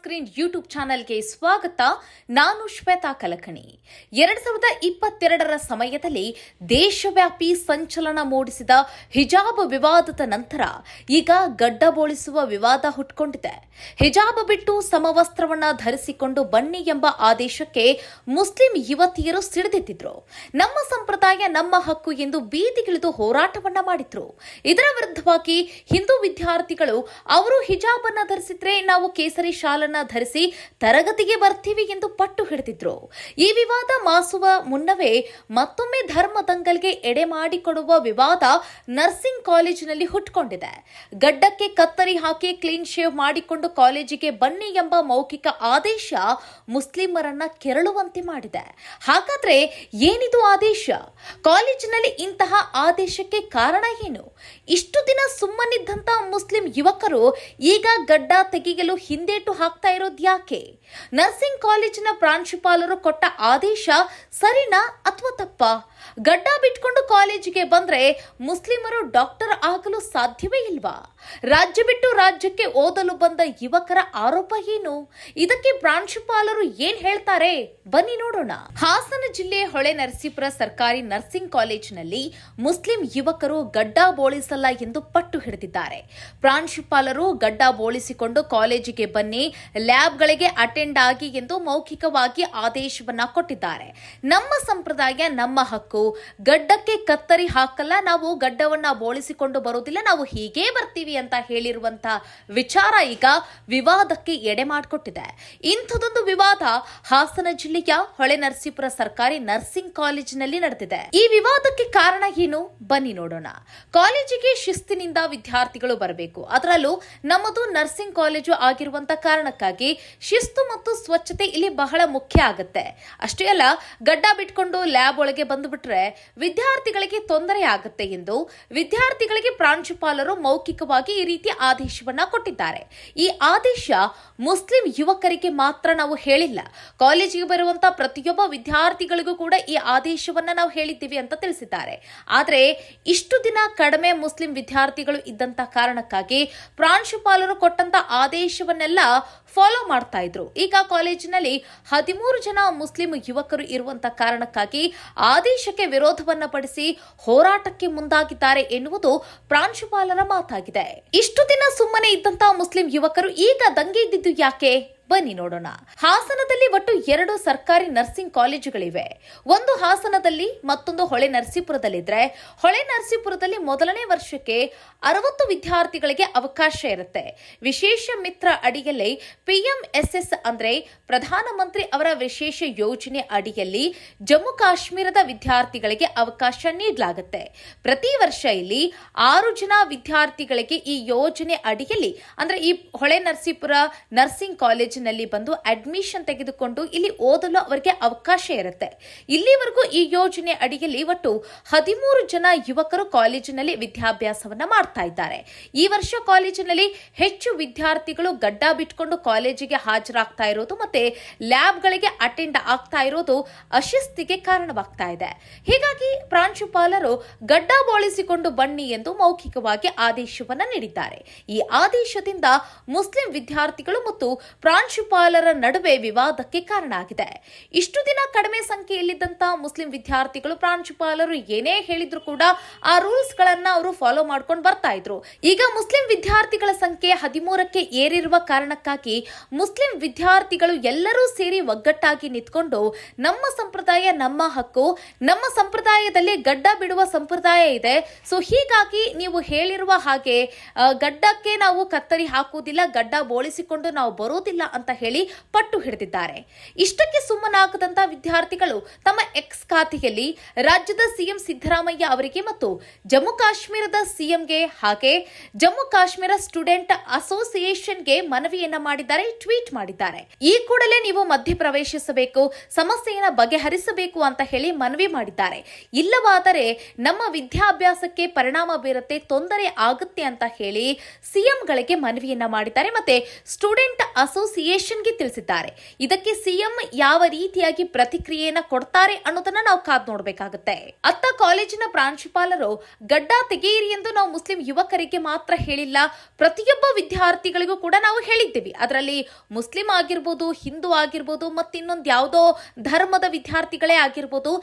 Screen YouTube ಚಾನೆಲ್ಗೆ ಸ್ವಾಗತ. ನಾನು ಶ್ವೇತಾ ಕಲಕಣಿ. 2022ರ ಸಮಯದಲ್ಲಿ ದೇಶವ್ಯಾಪಿ ಸಂಚಲನ ಮೂಡಿಸಿದ ಹಿಜಾಬ್ ವಿವಾದದ ನಂತರ ಈಗ ಗಡ್ಡ ಬೋಳಿಸುವ ವಿವಾದ ಹುಟ್ಕೊಂಡಿದೆ. ಹಿಜಾಬ್ ಬಿಟ್ಟು ಸಮವಸ್ತ್ರವನ್ನ ಧರಿಸಿಕೊಂಡು ಬನ್ನಿ ಎಂಬ ಆದೇಶಕ್ಕೆ ಮುಸ್ಲಿಂ ಯುವತಿಯರು ಸಿಡಿದೆದ್ದಿದ್ರು. ನಮ್ಮ ಸಂಪ್ರದಾಯ ನಮ್ಮ ಹಕ್ಕು ಎಂದು ಬೀದಿಗಿಳಿದು ಹೋರಾಟವನ್ನ ಮಾಡಿದ್ರು. ಇದರ ವಿರುದ್ಧವಾಗಿ ಹಿಂದೂ ವಿದ್ಯಾರ್ಥಿಗಳು ಅವರು ಹಿಜಾಬ್ ಅನ್ನ ಧರಿಸಿದ್ರೆ ನಾವು ಕೇಸರಿ ಶಾಲನ್ನ ಧರಿಸಿ ತರಗತಿಗೆ ಬರ್ತೀವಿ ಎಂದು ಪಟ್ಟು ಹಿಡಿದಿದ್ರು. ಈ ವಿವಾದ ಮಾಸುವ ಮುನ್ನವೇ ಮತ್ತೊಮ್ಮೆ ಧರ್ಮ ದಂಗಲ್ಗೆ ಎಡೆ ಮಾಡಿಕೊಡುವ ವಿವಾದ ನರ್ಸಿಂಗ್ ಕಾಲೇಜಿನಲ್ಲಿ ಹುಟ್ಟುಕೊಂಡಿದೆ. ಗಡ್ಡಕ್ಕೆ ಕತ್ತರಿ ಹಾಕಿ ಕ್ಲೀನ್ ಶೇವ್ ಮಾಡಿಕೊಂಡು ಕಾಲೇಜಿಗೆ ಬನ್ನಿ ಎಂಬ ಮೌಖಿಕ ಆದೇಶ ಮುಸ್ಲಿಮರನ್ನ ಕೆರಳುವಂತೆ ಮಾಡಿದೆ. ಹಾಗಾದ್ರೆ ಏನಿದು ಆದೇಶ? ಕಾಲೇಜಿನಲ್ಲಿ ಇಂತಹ ಆದೇಶಕ್ಕೆ ಕಾರಣ ಏನು? ಇಷ್ಟು ದಿನ ಸುಮ್ಮನಿದ್ದಂತ ಮುಸ್ಲಿಂ ಯುವಕರು ಈಗ ಗಡ್ಡ ತೆಗೆಯಲು ಹಿಂದೇಟು ಹಾಕ್ತಾ ಇರೋದು ಯಾಕೆ? ನರ್ಸಿಂಗ್ ಕಾಲೇಜಿನ ಪ್ರಾಂಶುಪಾಲರು ಕೊಟ್ಟ ಆದೇಶ ಸರಿನಾ ಅಥವಾ ತಪ್ಪಾ? ಗಡ್ಡ ಬಿಟ್ಕೊಂಡು ಕಾಲೇಜಿಗೆ ಬಂದ್ರೆ ಮುಸ್ಲಿಮರು ಡಾಕ್ಟರ್ ಆಗಲು ಸಾಧ್ಯವೇ ಇಲ್ವಾ? ರಾಜ್ಯ ಬಿಟ್ಟು ರಾಜ್ಯಕ್ಕೆ ಓದಲು ಬಂದ ಯುವಕರ ಆರೋಪ ಏನು? ಇದಕ್ಕೆ ಪ್ರಾಂಶುಪಾಲರು ಏನ್ ಹೇಳ್ತಾರೆ? ಬನ್ನಿ ನೋಡೋಣ. ಹಾಸನ ಜಿಲ್ಲೆ ಹೊಳೆನರಸೀಪುರ ಸರ್ಕಾರಿ ನರ್ಸಿಂಗ್ ಕಾಲೇಜಿನಲ್ಲಿ ಮುಸ್ಲಿಂ ಯುವಕರು ಗಡ್ಡ ಬೋಳಿಸಲ್ಲ ಎಂದು ಪಟ್ಟು ಹಿಡಿದಿದ್ದಾರೆ. ಪ್ರಾಂಶುಪಾಲರು ಗಡ್ಡ ಬೋಳಿಸಿಕೊಂಡು ಕಾಲೇಜಿಗೆ ಬನ್ನಿ, ಲ್ಯಾಬ್ಗಳಿಗೆ ಅಟೆಂಡ್ ಆಗಿ ಎಂದು ಮೌಖಿಕವಾಗಿ ಆದೇಶವನ್ನ ಕೊಟ್ಟಿದ್ದಾರೆ. ನಮ್ಮ ಸಂಪ್ರದಾಯ ನಮ್ಮ ಹಕ್ಕು, ಗಡ್ಡಕ್ಕೆ ಕತ್ತರಿ ಹಾಕಲ್ಲ, ನಾವು ಗಡ್ಡವನ್ನ ಬೋಳಿಸಿಕೊಂಡು ಬರೋದಿಲ್ಲ, ನಾವು ಹೀಗೇ ಬರ್ತೀವಿ ಅಂತ ಹೇಳಿರುವಂತ ವಿಚಾರ ಈಗ ವಿವಾದಕ್ಕೆ ಎಡೆ ಮಾಡಿಕೊಟ್ಟಿದೆ. ಇಂಥದೊಂದು ವಿವಾದ ಹಾಸನ ಜಿಲ್ಲೆಯ ಹೊಳೆನರಸೀಪುರ ಸರ್ಕಾರಿ ನರ್ಸಿಂಗ್ ಕಾಲೇಜಿನಲ್ಲಿ ನಡೆದಿದೆ. ಈ ವಿವಾದಕ್ಕೆ ಕಾರಣ ಏನು? ಬನ್ನಿ ನೋಡೋಣ. ಕಾಲೇಜಿಗೆ ಶಿಸ್ತಿನಿಂದ ವಿದ್ಯಾರ್ಥಿಗಳು ಬರಬೇಕು. ಅದರಲ್ಲೂ ನಮ್ಮದು ನರ್ಸಿಂಗ್ ಕಾಲೇಜು ಆಗಿರುವಂತ ಕಾರಣಕ್ಕಾಗಿ ಶಿಸ್ತು ಮತ್ತು ಸ್ವಚ್ಛತೆ ಇಲ್ಲಿ ಬಹಳ ಮುಖ್ಯ ಆಗುತ್ತೆ. ಅಷ್ಟೇ ಅಲ್ಲ, ಗಡ್ಡ ಬಿಟ್ಕೊಂಡು ಲ್ಯಾಬ್ ಒಳಗೆ ಬಂದುಬಿಟ್ರೆ ವಿದ್ಯಾರ್ಥಿಗಳಿಗೆ ತೊಂದರೆ ಆಗುತ್ತೆ ಎಂದು ವಿದ್ಯಾರ್ಥಿಗಳಿಗೆ ಪ್ರಾಂಶುಪಾಲರು ಮೌಖಿಕವಾಗಿ ಈ ರೀತಿ ಆದೇಶವನ್ನ ಕೊಟ್ಟಿದ್ದಾರೆ. ಈ ಆದೇಶ ಮುಸ್ಲಿಂ ಯುವಕರಿಗೆ ಮಾತ್ರ ನಾವು ಹೇಳಿಲ್ಲ, ಕಾಲೇಜಿಗೆ ಬರುವಂತಹ ಪ್ರತಿಯೊಬ್ಬ ವಿದ್ಯಾರ್ಥಿಗಳಿಗೂ ಕೂಡ ಈ ಆದೇಶವನ್ನ ನಾವು ಹೇಳಿದ್ದೀವಿ ಅಂತ ತಿಳಿಸಿದ್ದಾರೆ. ಆದರೆ ಇಷ್ಟು ದಿನ ಕಡಿಮೆ ಮುಸ್ಲಿಂ ವಿದ್ಯಾರ್ಥಿಗಳು ಇದ್ದಂತ ಕಾರಣಕ್ಕಾಗಿ ಪ್ರಾಂಶುಪಾಲರು ಕೊಟ್ಟಂತ ಆದೇಶವನ್ನೆಲ್ಲ ಫಾಲೋ ಮಾಡ್ತಾ ಇದ್ರು. ಈಗ ಕಾಲೇಜಿನಲ್ಲಿ 13 ಜನ ಮುಸ್ಲಿಂ ಯುವಕರು ಇರುವಂತ ಕಾರಣಕ್ಕಾಗಿ ಆದೇಶಕ್ಕೆ ವಿರೋಧವನ್ನ ಪಡಿಸಿ ಹೋರಾಟಕ್ಕೆ ಮುಂದಾಗಿದ್ದಾರೆ ಎನ್ನುವುದು ಪ್ರಾಂಶುಪಾಲರ ಮಾತಾಗಿದೆ. ಇಷ್ಟು ದಿನ ಸುಮ್ಮನೆ ಇದ್ದಂತಹ ಮುಸ್ಲಿಂ ಯುವಕರು ಈಗ ದಂಗೆ ಇದ್ದಿದ್ದು ಯಾಕೆ? ಬನ್ನಿ ನೋಡೋಣ. ಹಾಸನದಲ್ಲಿ ಒಟ್ಟು 2 ಸರ್ಕಾರಿ ನರ್ಸಿಂಗ್ ಕಾಲೇಜುಗಳಿವೆ. ಒಂದು ಹಾಸನದಲ್ಲಿ, ಮತ್ತೊಂದು ಹೊಳೆ ನರಸೀಪುರದಲ್ಲಿದ್ರೆ, ಹೊಳೆ ನರಸೀಪುರದಲ್ಲಿ ಮೊದಲನೇ ವರ್ಷಕ್ಕೆ 60 ವಿದ್ಯಾರ್ಥಿಗಳಿಗೆ ಅವಕಾಶ ಇರುತ್ತೆ. ವಿಶೇಷ ಮಿತ್ರ ಅಡಿಯಲ್ಲಿ PMSS ಅಂದ್ರೆ ಪ್ರಧಾನಮಂತ್ರಿ ಅವರ ವಿಶೇಷ ಯೋಜನೆ ಅಡಿಯಲ್ಲಿ ಜಮ್ಮು ಕಾಶ್ಮೀರದ ವಿದ್ಯಾರ್ಥಿಗಳಿಗೆ ಅವಕಾಶ ನೀಡಲಾಗುತ್ತೆ. ಪ್ರತಿ ವರ್ಷ ಇಲ್ಲಿ 6 ಜನ ವಿದ್ಯಾರ್ಥಿಗಳಿಗೆ ಈ ಯೋಜನೆ ಅಡಿಯಲ್ಲಿ ಅಂದ್ರೆ ಈ ಹೊಳೆ ನರಸೀಪುರ ನರ್ಸಿಂಗ್ ಕಾಲೇಜ್ ನಲ್ಲಿ ಬಂದು ಅಡ್ಮಿಷನ್ ತೆಗೆದುಕೊಂಡು ಇಲ್ಲಿ ಓದಲು ಅವರಿಗೆ ಅವಕಾಶ ಇರುತ್ತೆ. ಇಲ್ಲಿವರೆಗೂ ಈ ಯೋಜನೆ ಅಡಿಯಲ್ಲಿ ಒಟ್ಟು 13 ಜನ ಯುವಕರು ಕಾಲೇಜಿನಲ್ಲಿ ವಿದ್ಯಾಭ್ಯಾಸವನ್ನ ಮಾಡ್ತಾ ಇದ್ದಾರೆ. ಈ ವರ್ಷ ಕಾಲೇಜಿನಲ್ಲಿ ಹೆಚ್ಚು ವಿದ್ಯಾರ್ಥಿಗಳು ಗಡ್ಡ ಬಿಟ್ಕೊಂಡು ಕಾಲೇಜಿಗೆ ಹಾಜರಾಗ್ತಾ ಇರೋದು ಮತ್ತೆ ಲ್ಯಾಬ್ಗಳಿಗೆ ಅಟೆಂಡ್ ಆಗ್ತಾ ಇರೋದು ಅಶಿಸ್ತಿಗೆ ಕಾರಣವಾಗ್ತಾ ಇದೆ. ಹೀಗಾಗಿ ಪ್ರಾಂಶುಪಾಲರು ಗಡ್ಡ ಬೋಳಿಸಿಕೊಂಡು ಬನ್ನಿ ಎಂದು ಮೌಖಿಕವಾಗಿ ಆದೇಶವನ್ನ ನೀಡಿದ್ದಾರೆ. ಈ ಆದೇಶದಿಂದ ಮುಸ್ಲಿಂ ವಿದ್ಯಾರ್ಥಿಗಳು ಮತ್ತು ಪ್ರಾಂಶುಪಾಲರ ನಡುವೆ ವಿವಾದಕ್ಕೆ ಕಾರಣ ಆಗಿದೆ. ಇಷ್ಟು ದಿನ ಕಡಿಮೆ ಸಂಖ್ಯೆಯಲ್ಲಿದ್ದಂತ ಮುಸ್ಲಿಂ ವಿದ್ಯಾರ್ಥಿಗಳು ಪ್ರಾಂಶುಪಾಲರು ಏನೇ ಹೇಳಿದ್ರು ಕೂಡ ಆ ರೂಲ್ಸ್ ಗಳನ್ನ ಅವರು ಫಾಲೋ ಮಾಡ್ಕೊಂಡು ಬರ್ತಾ ಇದ್ರು. ಈಗ ಮುಸ್ಲಿಂ ವಿದ್ಯಾರ್ಥಿಗಳ ಸಂಖ್ಯೆ 13ಕ್ಕೆ ಏರಿರುವ ಕಾರಣಕ್ಕಾಗಿ ಮುಸ್ಲಿಂ ವಿದ್ಯಾರ್ಥಿಗಳು ಎಲ್ಲರೂ ಸೇರಿ ಒಗ್ಗಟ್ಟಾಗಿ ನಿಂತ್ಕೊಂಡು ನಮ್ಮ ಸಂಪ್ರದಾಯ ನಮ್ಮ ಹಕ್ಕು, ನಮ್ಮ ಸಂಪ್ರದಾಯದಲ್ಲಿ ಗಡ್ಡ ಬಿಡುವ ಸಂಪ್ರದಾಯ ಇದೆ, ಸೊ ಹೀಗಾಗಿ ನೀವು ಹೇಳಿರುವ ಹಾಗೆ ಗಡ್ಡಕ್ಕೆ ನಾವು ಕತ್ತರಿ ಹಾಕುವುದಿಲ್ಲ, ಗಡ್ಡ ಬೋಳಿಸಿಕೊಂಡು ನಾವು ಬರೋದಿಲ್ಲ ಅಂತ ಹೇಳಿ ಪಟ್ಟು ಹಿಡಿದಿದ್ದಾರೆ. ಇಷ್ಟಕ್ಕೆ ಸುಮ್ಮನಾಗದಂತ ವಿದ್ಯಾರ್ಥಿಗಳು ತಮ್ಮ ಎಕ್ಸ್ ಖಾತೆಯಲ್ಲಿ ರಾಜ್ಯದ ಸಿಎಂ ಸಿದ್ದರಾಮಯ್ಯ ಅವರಿಗೆ ಮತ್ತು ಜಮ್ಮು ಕಾಶ್ಮೀರದ ಸಿಎಂಗೆ ಹಾಗೆ ಜಮ್ಮು ಕಾಶ್ಮೀರ ಸ್ಟೂಡೆಂಟ್ ಅಸೋಸಿಯೇಷನ್ಗೆ ಮನವಿಯನ್ನ ಮಾಡಿದ್ದಾರೆ, ಟ್ವೀಟ್ ಮಾಡಿದ್ದಾರೆ. ಈ ಕೂಡಲೇ ನೀವು ಮಧ್ಯಪ್ರವೇಶಿಸಬೇಕು, ಸಮಸ್ಯೆಯನ್ನು ಬಗೆಹರಿಸಬೇಕು ಅಂತ ಹೇಳಿ ಮನವಿ ಮಾಡಿದ್ದಾರೆ. ಇಲ್ಲವಾದರೆ ನಮ್ಮ ವಿದ್ಯಾಭ್ಯಾಸಕ್ಕೆ ಪರಿಣಾಮ ಬೀರುತ್ತೆ, ತೊಂದರೆ ಆಗುತ್ತೆ ಅಂತ ಹೇಳಿ ಸಿಎಂಗಳಿಗೆ ಮನವಿಯನ್ನ ಮಾಡಿದ್ದಾರೆ. ಮತ್ತೆ ಸ್ಟೂಡೆಂಟ್ ಅಸೋಸಿಯೇಷನ್ ಕ್ರಿಯೇಷನ್ಗೆ ತಿಳಿಸಿದ್ದಾರೆ. ಇದಕ್ಕೆ ಸಿಎಂ ಯಾವ ರೀತಿಯಾಗಿ ಪ್ರತಿಕ್ರಿಯೆಯನ್ನ ಕೊಡ್ತಾರೆ ಅನ್ನೋದನ್ನ ನಾವು ಕಾದ್ ನೋಡ್ಬೇಕಾಗುತ್ತೆ. ಅತ್ತ ಕಾಲೇಜಿನ ಪ್ರಾಂಶುಪಾಲರು ಗಡ್ಡ ತೆಗೆಯಿರಿ ಎಂದು ನಾವು ಮುಸ್ಲಿಂ ಯುವಕರಿಗೆ ಮಾತ್ರ ಹೇಳಿಲ್ಲ, ಪ್ರತಿಯೊಬ್ಬ ವಿದ್ಯಾರ್ಥಿಗಳಿಗೂ ಕೂಡ ನಾವು ಹೇಳಿದ್ದೀವಿ. ಅದರಲ್ಲಿ ಮುಸ್ಲಿಂ ಆಗಿರ್ಬೋದು, ಹಿಂದೂ ಆಗಿರ್ಬೋದು, ಮತ್ತಿನ್ನೊಂದು ಯಾವುದೋ ಧರ್ಮದ ವಿದ್ಯಾರ್ಥಿಗಳೇ ಆಗಿರ್ಬೋದು,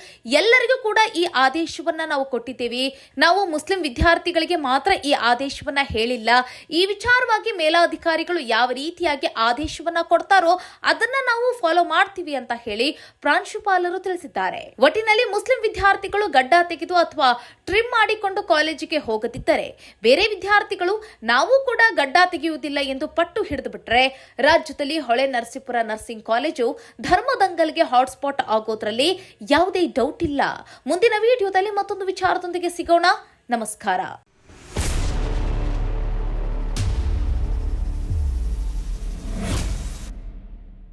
ಎಲ್ಲರಿಗೂ ಕೂಡ ಈ ಆದೇಶವನ್ನ ನಾವು ಕೊಟ್ಟಿದ್ದೇವೆ. ನಾವು ಮುಸ್ಲಿಂ ವಿದ್ಯಾರ್ಥಿಗಳಿಗೆ ಮಾತ್ರ ಈ ಆದೇಶವನ್ನ ಹೇಳಿಲ್ಲ. ಈ ವಿಚಾರವಾಗಿ ಮೇಲಾಧಿಕಾರಿಗಳು ಯಾವ ರೀತಿಯಾಗಿ ಆದೇಶವನ್ನ ಕೊಡ್ತಾರೋ ಅದನ್ನ ನಾವು ಫಾಲೋ ಮಾಡ್ತೀವಿ ಅಂತ ಹೇಳಿ ಪ್ರಾಂಶುಪಾಲರು ತಿಳಿಸಿದ್ದಾರೆ. ಒಟ್ಟಿನಲ್ಲಿ ಮುಸ್ಲಿಂ ವಿದ್ಯಾರ್ಥಿಗಳು ಗಡ್ಡ ತೆಗೆದು ಅಥವಾ ಟ್ರಿಮ್ ಮಾಡಿಕೊಂಡು ಕಾಲೇಜಿಗೆ ಹೋಗದಿದ್ದರೆ ಬೇರೆ ವಿದ್ಯಾರ್ಥಿಗಳು ನಾವು ಕೂಡ ಗಡ್ಡ ತೆಗೆಯುವುದಿಲ್ಲ ಎಂದು ಪಟ್ಟು ಹಿಡಿದು ಬಿಟ್ರೆ ರಾಜ್ಯದಲ್ಲಿ Hole Narasipura nursing college ಧರ್ಮದಂಗಲ್ಗೆ hotspot ಆಗೋದ್ರಲ್ಲಿ ಯಾವುದೇ ಡೌಟ್ ಇಲ್ಲ. ಮುಂದಿನ ವಿಡಿಯೋದಲ್ಲಿ ಮತ್ತೊಂದು ವಿಚಾರದೊಂದಿಗೆ ಸಿಗೋಣ. ನಮಸ್ಕಾರ.